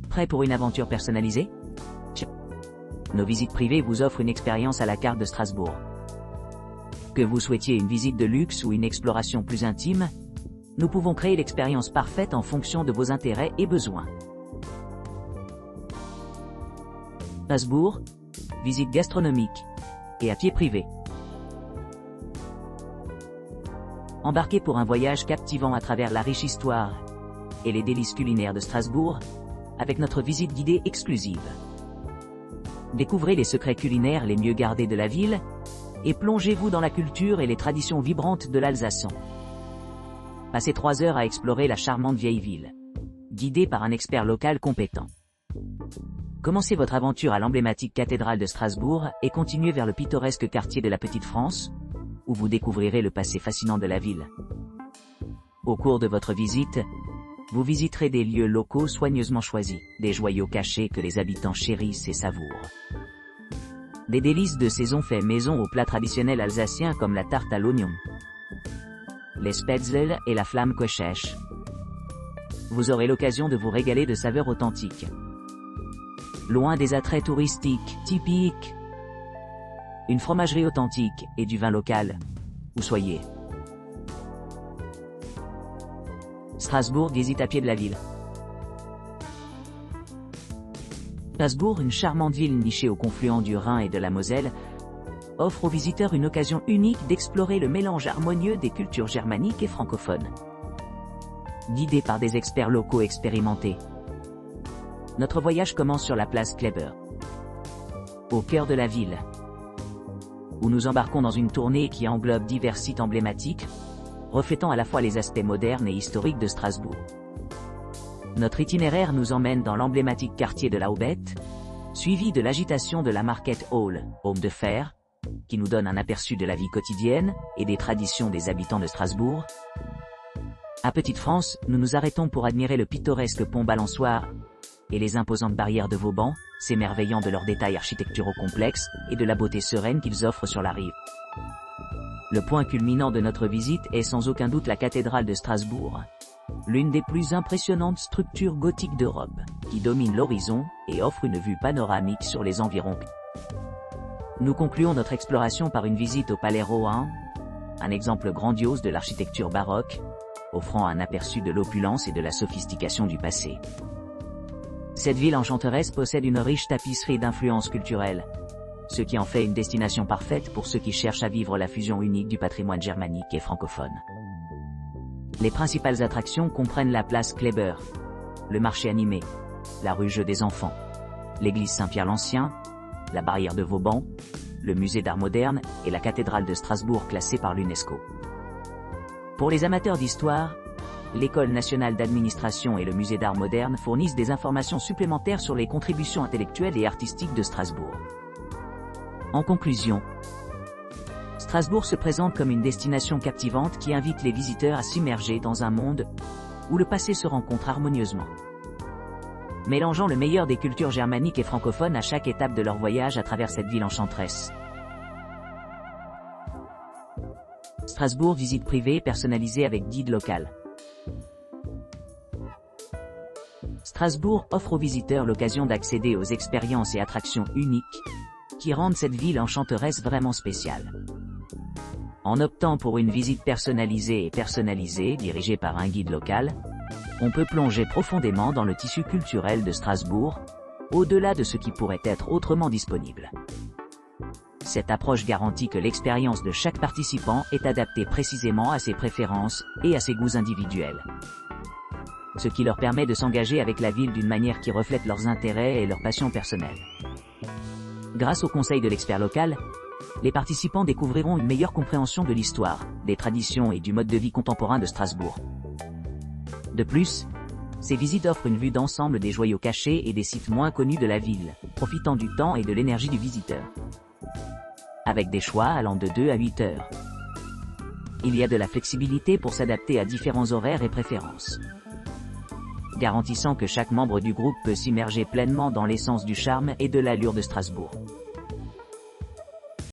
Prêt pour une aventure personnalisée? Nos visites privées vous offrent une expérience à la carte de Strasbourg. Que vous souhaitiez une visite de luxe ou une exploration plus intime, nous pouvons créer l'expérience parfaite en fonction de vos intérêts et besoins. Strasbourg, visite gastronomique et à pied privé. Embarquez pour un voyage captivant à travers la riche histoire et les délices culinaires de Strasbourg, avec notre visite guidée exclusive. Découvrez les secrets culinaires les mieux gardés de la ville, et plongez-vous dans la culture et les traditions vibrantes de l'Alsace. Passez 3 heures à explorer la charmante vieille ville, guidée par un expert local compétent. Commencez votre aventure à l'emblématique cathédrale de Strasbourg et continuez vers le pittoresque quartier de la Petite France, où vous découvrirez le passé fascinant de la ville. Au cours de votre visite, vous visiterez des lieux locaux soigneusement choisis, des joyaux cachés que les habitants chérissent et savourent. Des délices de saison faits maison aux plats traditionnels alsaciens comme la tarte à l'oignon, les spätzle et la flamme Koschech. Vous aurez l'occasion de vous régaler de saveurs authentiques, loin des attraits touristiques typiques. Une fromagerie authentique et du vin local, où soyez. Strasbourg, visite à pied de la ville. Strasbourg, une charmante ville nichée au confluent du Rhin et de la Moselle, offre aux visiteurs une occasion unique d'explorer le mélange harmonieux des cultures germaniques et francophones. Guidé par des experts locaux expérimentés, notre voyage commence sur la place Kléber, au cœur de la ville, où nous embarquons dans une tournée qui englobe divers sites emblématiques, reflétant à la fois les aspects modernes et historiques de Strasbourg. Notre itinéraire nous emmène dans l'emblématique quartier de la Aubette, suivi de l'agitation de la Market Hall, Home de Fer, qui nous donne un aperçu de la vie quotidienne et des traditions des habitants de Strasbourg. À Petite France, nous nous arrêtons pour admirer le pittoresque pont balançoire et les imposantes barrières de Vauban, s'émerveillant de leurs détails architecturaux complexes et de la beauté sereine qu'ils offrent sur la rive. Le point culminant de notre visite est sans aucun doute la cathédrale de Strasbourg, l'une des plus impressionnantes structures gothiques d'Europe, qui domine l'horizon et offre une vue panoramique sur les environs. Nous concluons notre exploration par une visite au Palais Rohan, un exemple grandiose de l'architecture baroque, offrant un aperçu de l'opulence et de la sophistication du passé. Cette ville enchanteresse possède une riche tapisserie d'influences culturelles, ce qui en fait une destination parfaite pour ceux qui cherchent à vivre la fusion unique du patrimoine germanique et francophone. Les principales attractions comprennent la place Kléber, le marché animé, la rue Jeux des enfants, l'église Saint-Pierre l'Ancien, la barrière de Vauban, le musée d'art moderne et la cathédrale de Strasbourg classée par l'UNESCO. Pour les amateurs d'histoire, l'École nationale d'administration et le musée d'art moderne fournissent des informations supplémentaires sur les contributions intellectuelles et artistiques de Strasbourg. En conclusion, Strasbourg se présente comme une destination captivante qui invite les visiteurs à s'immerger dans un monde où le passé se rencontre harmonieusement, mélangeant le meilleur des cultures germaniques et francophones à chaque étape de leur voyage à travers cette ville enchanteresse. Strasbourg, visite privée personnalisée avec guide local. Strasbourg offre aux visiteurs l'occasion d'accéder aux expériences et attractions uniques qui rendent cette ville enchanteresse vraiment spéciale. En optant pour une visite personnalisée dirigée par un guide local, on peut plonger profondément dans le tissu culturel de Strasbourg, au-delà de ce qui pourrait être autrement disponible. Cette approche garantit que l'expérience de chaque participant est adaptée précisément à ses préférences et à ses goûts individuels, ce qui leur permet de s'engager avec la ville d'une manière qui reflète leurs intérêts et leurs passions personnelles. Grâce aux conseils de l'expert local, les participants découvriront une meilleure compréhension de l'histoire, des traditions et du mode de vie contemporain de Strasbourg. De plus, ces visites offrent une vue d'ensemble des joyaux cachés et des sites moins connus de la ville, profitant du temps et de l'énergie du visiteur. Avec des choix allant de 2 à 8 heures. Il y a de la flexibilité pour s'adapter à différents horaires et préférences, garantissant que chaque membre du groupe peut s'immerger pleinement dans l'essence du charme et de l'allure de Strasbourg.